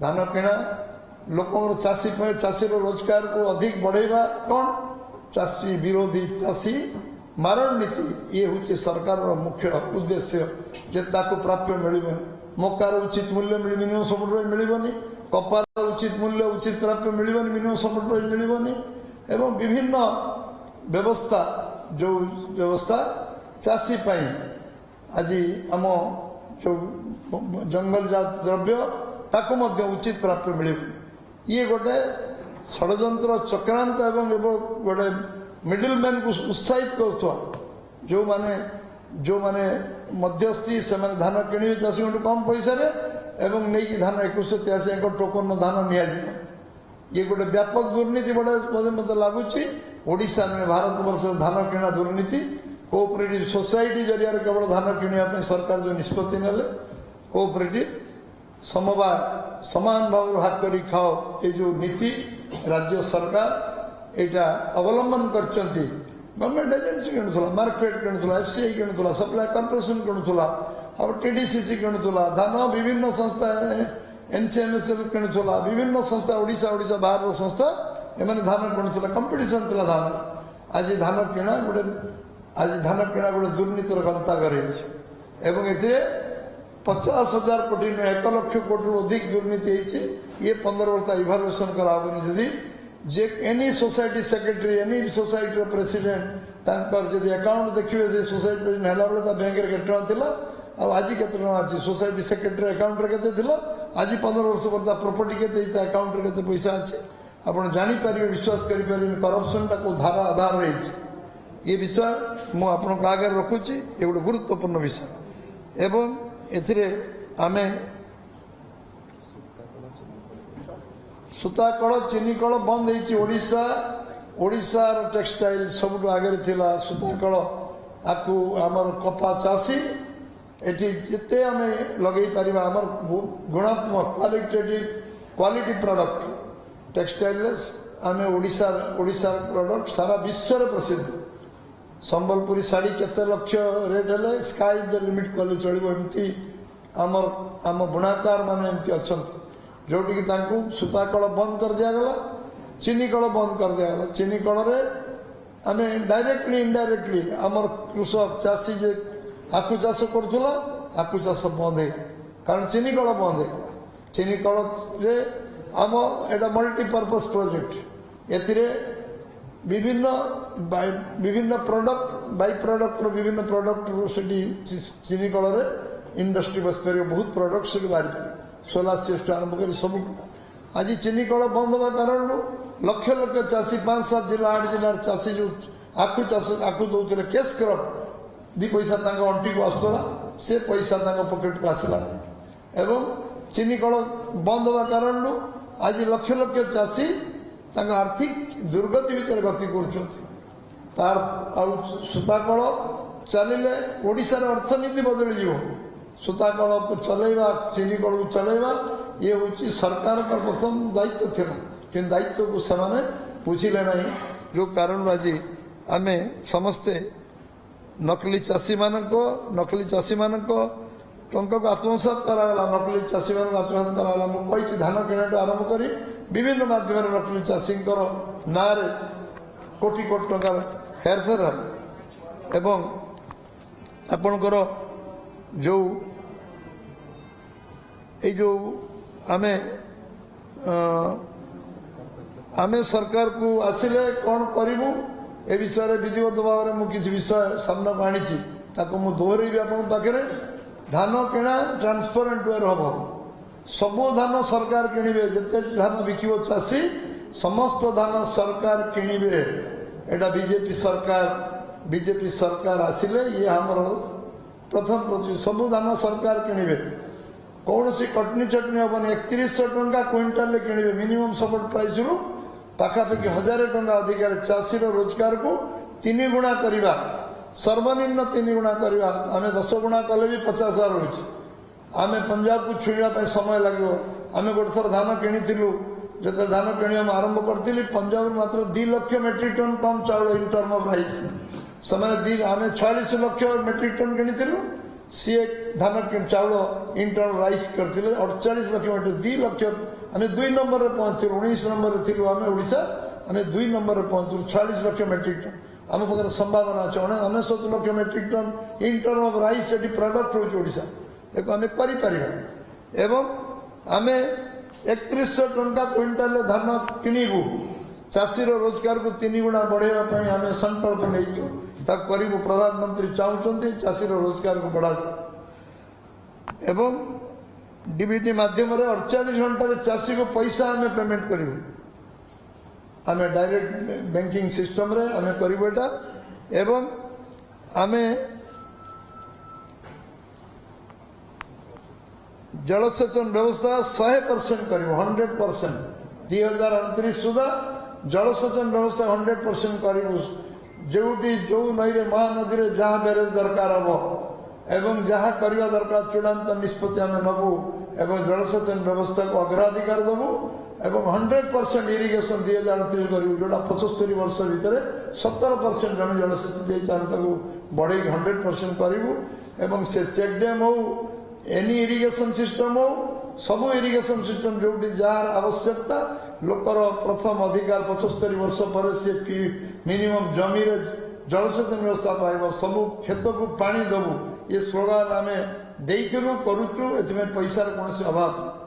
धान किणा लोक चाषी रोजगार को अधिक बढ़ेगा कौन चाषी विरोधी चाषी मारण नीति ये हूँ सरकार मुख्य उद्देश्य जे ताको प्राप्य मिलबनी मकार उचित मूल्य मिनिमम सपोर्ट मिलबनी कपार उचित मूल्य उचित प्राप्य मिलबनी मिनिमम सपोर्ट मिलबनी एवं विभिन्न व्यवस्था जो व्यवस्था चाषी पाई आज आम जो जंगल जात द्रव्य ताको मध्य उचित प्राप्य मिलबनी ये गोटे षड्यंत्र चक्रांत एवं गोटे मिडिल मैन को उत्साहित करुवा जो माने मध्यस्थी से धान किणवे चाषी कम पैसा एवं नहीं धान 2183 टोकन धान नि ये गोटे व्यापक दुर्नीति बड़े मत लगुच ओडिशा में भारत वर्ष धान किणा दुर्नीति कोऑपरेटिव सोसाइटी जरिया केवल धान किणवा सरकार जो निष्पत्ति नेले कोऑपरेटिव समवाय समान भाव भाग करी खाओ ये जो नीति राज्य सरकार एटा अवलंबन करचंती गवर्नमेंट एजेंसी किणुला मार्केट किणुला एफसीआई किणुला सप्लाई कॉर्पोरेशन किणुला अब टीडीसीसी किणुला धान विभिन्न संस्था एनसीएमएसएल किणुला विभिन्न संस्था ओडिशा बाहर संस्था एमाने धान किणुला कंपिटिशन थिला धान आज धान किणा गोटे दुर्नीतिर गंता करे एवं एथिरे 50,000 कोटी 1 लाख कोटी अधिक दुर्नीति होती ये 15 वर्ष इभालुएसन कराबनी जदि जे any society secretary any society president तांकर जदि अकाउंट देखिए से सोसाइटी नेला बेले ता बैंक रे केते थिला आज केते अछि सोसाइटी सेक्रेटरी अकाउंट रे केते थिला आज 15 वर्ष पर ता प्रॉपर्टी केते ता अकाउंट रे केते पैसा अछि आपण जानि परिबे विश्वास करि परिबे करप्शन ता को धारा आधार रही ये विषय मु आपण का आगे रखुची ये गोटे गुरुत्वपूर्ण विषय एवं एथिरे आमे सूताकल चीनी कल बंद होइछि ओडिशा टेक्सटाइल सब आगे थिला सूताकल आकु आमर कपा चाषी एटी जिते आमे लगई परिबा आमर गुणात्मक क्वालिटी प्रोडक्ट टेक्सटाइल आमे ओडिशा प्रोडक्ट सारा विश्व रे प्रसिद्ध संबलपुरी साड़ी केते लक्ष रेट हेले स्काई द लिमिट कले चलिबो एमती आम बुणाकार माने एमती अछंती जोटी की तांकु सूता कल बंद कर दिया गला चीनी कल बंद कर दिया गला चीनी कल रे आमे डायरेक्टली इनडायरेक्टली आमर कृषक चाषी जे आकु चाष करथुला आकु चाष बंद हे कारण चीनी कल बंद हे चीनी कल रे आम एटा मल्टीपर्पज प्रोजेक्ट एथिरे विभिन्न प्रोडक्ट बाई प्रोडक्ट विभिन्न प्रोडक्ट चीनी कल रे इंडस्ट्री बस पार बहुत प्रोडक्ट से बाहरी पार सोला सिस्ट आरंभ कर सब आज चीनी कल बंद हवा कारण लक्ष लक्ष चाषी 5-7 जिला 8 जिलार चाषी जो आकु चाष आकु दौले कैश क्रॉप 2 पैसा अंटी को आसला से पैसा पॉकेट को आसला एवं चीनी कल बंद हवा कारण आज लक्ष लक्ष चाषी आर्थिक दुर्गति भितर गति कर सूताकल चलिले ओडिशार अर्थनीति बदली जीव सूताकल को चलैवा चीनी कल को चलैवा ये हूँ सरकार प्रथम दायित्व थिला कि दायित्व को सेमाने बुझिले नहीं जो कारण आज आमे समस्ते नकली चाषी मान टंका को आत्मसात कराला नकली चाषी मान आत्मसात कराला मुझे धान किणाटू आरंभ करी विभिन्न माध्यम नकली चाषी ना कोटी कोटी टंकार हेरफेर है एवं आपणकर जो आमे सरकार को आसिले कौन करूँ ए विषय विधिवत भाव में मुझे विषय सामना को आनी मु दोहरेबी आप पाखे धान किणा ट्रांसपेरेंट वे हम सबू धान सरकार किणवे जिते धान बिकिब चाषी समस्त धान सरकार किणवे एटा बीजेपी सरकार आसिले ये हमर प्रथम सबू धान सरकार किणवे कौन सी कटनी चटनी हेनी 3100 टंका क्विंटाल किणवे मिनिमम सपोर्ट प्राइस रु पाखापाखि 1000 टंका अधिकार चाषी रोजगार को 3 गुणा करवा सर्वनिम्न 3 गुणा करवा आम 10 गुणा कले भी 50,000 हो आम पंजाब को छुईवा समय लगे आम गोटे थर धान किणु जो धान किणवा आरंभ करी पंजाब मात्र 2 लाख मेट्रिक टन कम चाउल इन टर्म ऑफ प्राइस समय आम 46 लाख मेट्रिक टन किणु सी धान चाउल इंटरनल राइस करते 48 लाख मेट्रिक 2 लाख आम 2 नंबर में पहुंचलु 19 नंबर थी आम ओडिशा आम 2 नंबर में पहुंचलु 46 लाख मेट्रिक टन आम पाखे संभावना अच्छे 69 lakh metric ton internal of rice ये प्रडक्ट होशा आम कर आम 3100 टंका क्विंटाल धान किणबू चाषीर रोजगार को 3 गुणा बढ़ावा आम संकल्प नहीं करू प्रधानमंत्री चाहते चाषीर रोजगार को बढ़ा एवं डीबीटी माध्यम 48 घंटे चाषी को पैसा आम पेमेंट करूँ आम डायरेक्ट बैंकिंग सिस्टम रे आम करूँ एवं आम जलसेचन व्यवस्था 100% कर 100% 2029 सुधा जलसेचन व्यवस्था 100% करूँ जोटी जो नई महानदी रे जहाँ बैरेज दरकार हम एवं जहाँ करवा दरकार चूड़ांत निष्पत्ति आम नबू एवं जलसेचन व्यवस्था को अग्राधिकार देवु एवं 100% इरिगेशन 2029 करूँ जोटा 75 वर्ष भितर 70% जमी जलसेचित बढ़े 100% करूँ एवं से चेक डैम हो एनी इरिगेशन सिस्टम हो सबू इरिगेशन सिस्टम जो जार आवश्यकता लोकर प्रथम अधिकार 75 वर्ष पर सी मिनिमम जमी रे जलसेचन व्यवस्था पाइब सबू खेत को पानी दबू ये स्लोगान आम देइथिलु करूचु एथमे पैसार कौन अभाव